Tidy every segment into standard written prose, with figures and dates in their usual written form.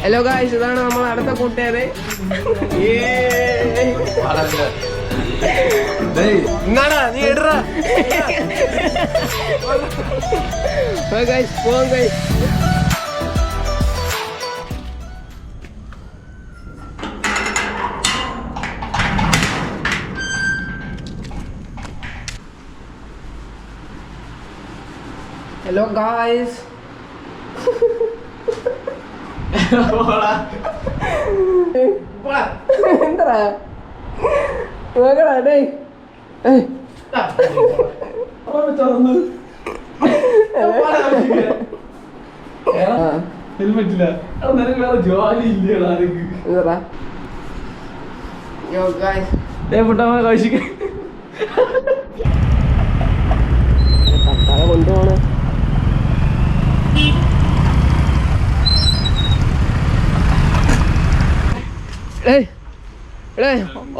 Hello guys, ഇതാണ് നമ്മൾ അടുത്ത കൂട്ടുകാര്. എന്നാടാ നീ ഇടറാ പോവാം ഗായ്സ്. ഹലോ ഗായ്സ്, എന്താ നോക്കടാ ഡേ ഹെൽമെറ്റില്ല ജോലി ഇല്ലടാ. കൊണ്ടുപോണ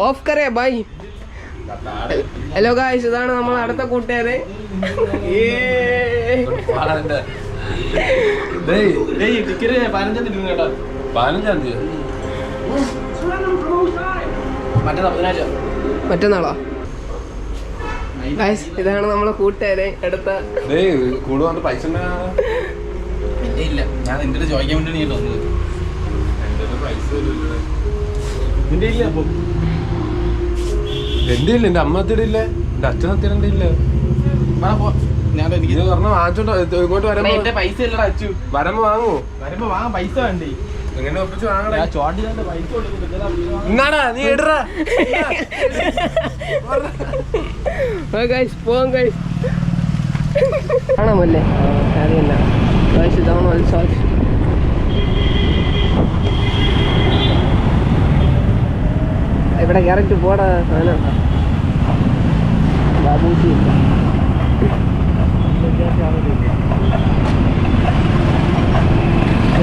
ഓഫ് കറേ ബൈ. ഹലോ ഗായ്സ്, ഇതാണ് നമ്മൾ അടുത്ത കൂട്ടുകാര്. മറ്റന്നാളോ ഗായ്സ്? ഇതാണ് നമ്മളെ കൂട്ടുകാരെ അടുത്ത. പൈസ ഇല്ല, ഞാൻ നിന്റെ ചോദിക്കാൻ വേണ്ടി നീ തോന്നുന്നത്. എന്റെ ഇല്ല, എന്റെ ഇല്ല, എന്റെ അമ്മ എത്തിയിട്ടില്ല, എന്റെ അച്ഛൻ എത്തിയിട്ടില്ല. ഞാൻ എനിക്ക് വാങ്ങിച്ചോണ്ട് ഇങ്ങോട്ട് വരുമ്പോ എന്റെ പൈസ ഇല്ലടാ അച്ചു. വരുമ്പോ വാങ്ങുമോ? വരുമ്പോ വാങ്ങാൻ പൈസ വേണ്ടേ? എങ്ങനെ ഒപ്പിച്ച് വാങ്ങടാ? ചോട്ടി പൈസ എന്നാടാ നീ ഇടറാ. കാണാമല്ലേ? അറിയില്ല ഗായ്സ്, ഇതാണ് ഉത്സവം. ഇവിടെ കയറിട്ട് പോടാ സാധനം. ബാബൂജി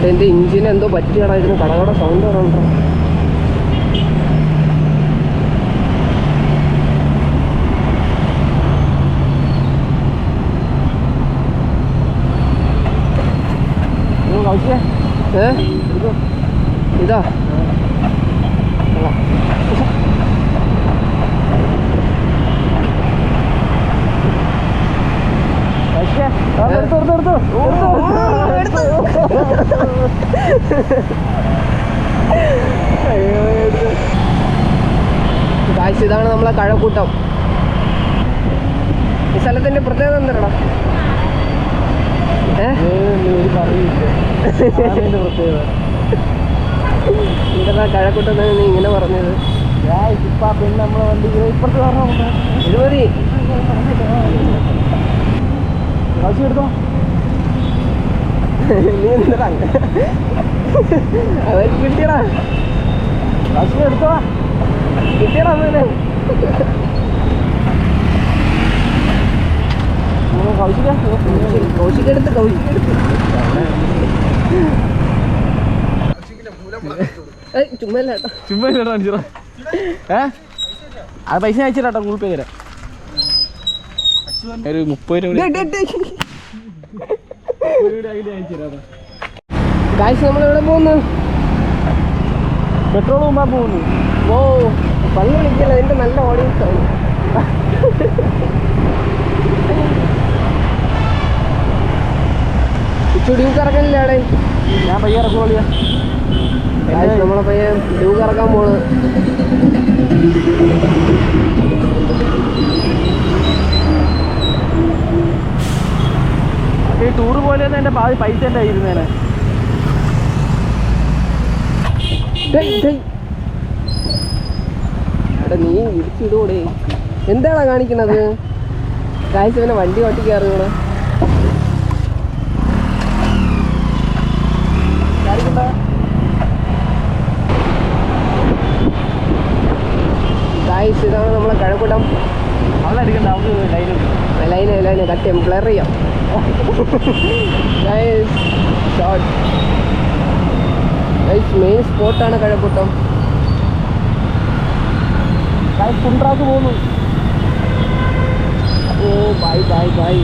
എന്റെ ഇഞ്ചിന് എന്തോ പറ്റിയാടാ, ഇതിന് കടകട സൗണ്ട് വരണോ? ഇതാ ഗായ്സ്, ഇതാണ് നമ്മളെ കഴക്കൂട്ടം. ഈ സ്ഥലത്തിന്റെ പ്രത്യേകത എന്താടാ? എന്താ കഴക്കൂട്ടം നീ ഇങ്ങനെ പറഞ്ഞത്? പിന്നെ നമ്മളെ വണ്ടി ഇപ്പുറത്ത് പറഞ്ഞോ. ഇത് മതി. എടുത്തോ. നീ എന്താ അത് കിട്ടിയടാ? എടുത്തോ, കിട്ടിയടാ അങ്ങനെ. കൗശിക്കെടുത്ത് ചുമ്മാ അത് പൈസ അയച്ചിട്ടാ ഗൂഗിൾ പേ തരാം. ഒരു 30 രൂപ ഗായ്സ്, നമ്മളെവിടെ പോകുന്നു? പെട്രോൾ മുമ്പാ പോകുന്നു. ഓ, പള്ളി വിളിക്കല്ല, എന്റെ നല്ല ഓഡിയൻസ് ആണ്. ഡ്യൂക്ക് ഇറക്കണില്ലേ അവിടെ? ഞാൻ പയ്യെ ഇറക്കുവളിയാ. നമ്മളെ പയ്യെ ഡ്യൂക്ക് ഇറക്കാൻ പോണ്. ഈ ടൂറ് പോലെ തന്നെ എൻ്റെ പാതി പൈസ എൻ്റെ ആയിരുന്നേനെ. നീ ഇടിച്ചിടൂടെ? എന്താണാ കാണിക്കണത്? കാഴ്ച പിന്നെ വണ്ടി ഓട്ടിക്കാറുകൂടെ? ഗായ്സ്, ഇതാണ് നമ്മളെ കഴക്കൂട്ടം. അവിടെ അടിക്കണ്ട, നമുക്ക് ലൈന് കട്ട് ചെയ്യാം, ക്ലിയർ ചെയ്യാം. മെയിൻ സ്പോട്ടാണ് കഴക്കൂട്ടം. കുണ്ട്രാക്ക് പോകുന്നു. ഓ ബൈ ബൈ ബൈ.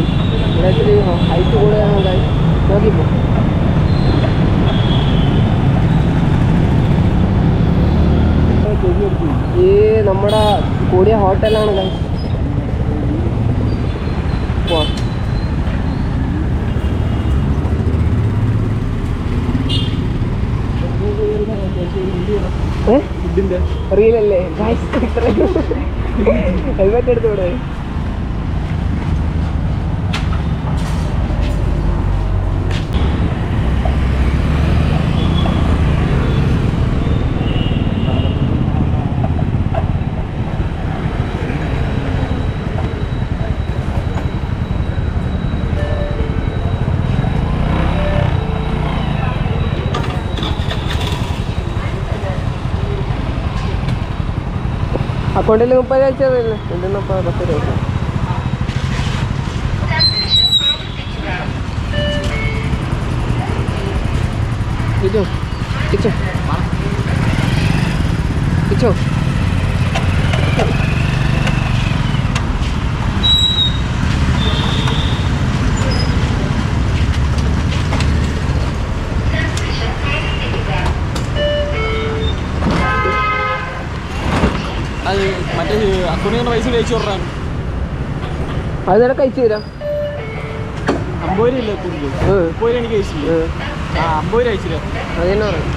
ഇവിടെ ഇത്തിരി ഹൈറ്റ് കൂടുതലാണ് ഗൈസ്. നോക്കിപ്പോ ഈ നമ്മുടെ കൂടിയ ഹോട്ടലാണ് ഗൈസ്. പോവാം. റീലല്ലേ ഗൈസ്? ഹെൽമെറ്റ് എടുത്ത് ഇവിടെ അക്കൗണ്ടിൽ 30 അയച്ചതല്ലേ? എന്തെന്നാ 10 രൂപ. കിച്ചോ കിച്ചോ കിച്ചോ അത് മറ്റേ അക്കൗണ്ടിൽ പൈസ കഴിച്ചു കൊടുക്കാൻ അത് നിനക്ക് അയച്ചു തരാം. 50 രൂപ ഇല്ല. 30 രൂപ എനിക്ക് അയച്ചില്ല. 50 രൂപ അയച്ചില്ല. അതെന്നെ പറയാം.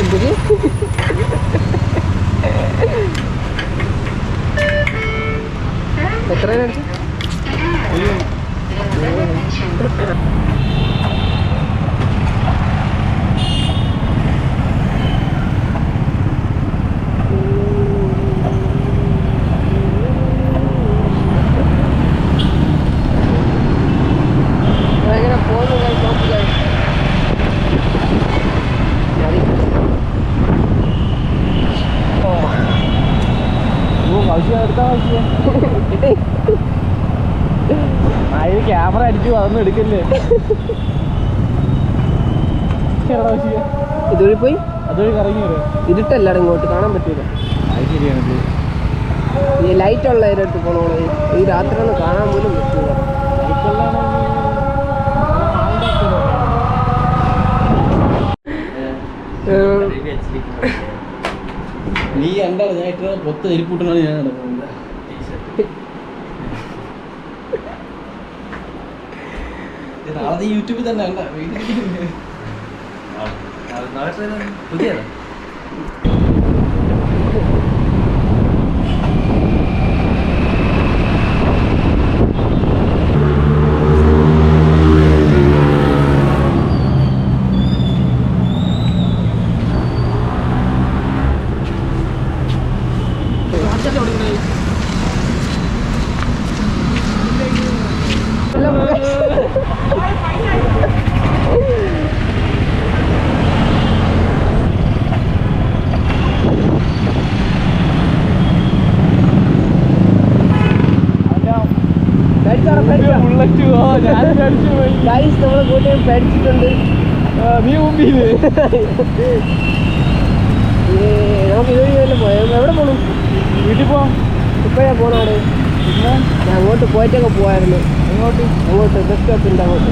എന്തിന് എത്രയാണ്? എങ്ങനെ പോകുന്നു? അതിന് ക്യാമറ അടിച്ചു അതൊന്നും എടുക്കല്ലേ. ഇതുവഴി പോയി അതുവഴി കറങ്ങി വരും. ഇതിട്ടല്ലാടെ ഇങ്ങോട്ട് കാണാൻ പറ്റൂല. അത് ശരിയാണല്ലേ. ഈ ലൈറ്റ് ഉള്ള ഇതിനടുത്ത് പോണോളെ ഈ രാത്രി ഒന്ന് കാണാൻ പോലും പറ്റൂല. നീ എന്താണ് ഞാൻ ഇട്ട പൊത്ത് എരിപ്പൂട്ടനാണ് ഞാൻ നടക്കുന്നത്. നാളെ യൂട്യൂബിൽ തന്നെ അല്ല പുതിയതാ. നമ്മളെ കൂട്ടുകാർ പേടിച്ചിട്ടുണ്ട്. നീ മുമ്പിൽ നമുക്ക് ഇതുവഴി വല്ല പോയാൽ എവിടെ പോകണം? വീട്ടിൽ പോവാം. ഇപ്പോഴാ പോണാട്? ഞാൻ അങ്ങോട്ട് പോയിട്ടൊക്കെ പോയായിരുന്നു. അങ്ങോട്ട് ബസ് സ്റ്റോപ്പിൻ്റെ അങ്ങോട്ട്.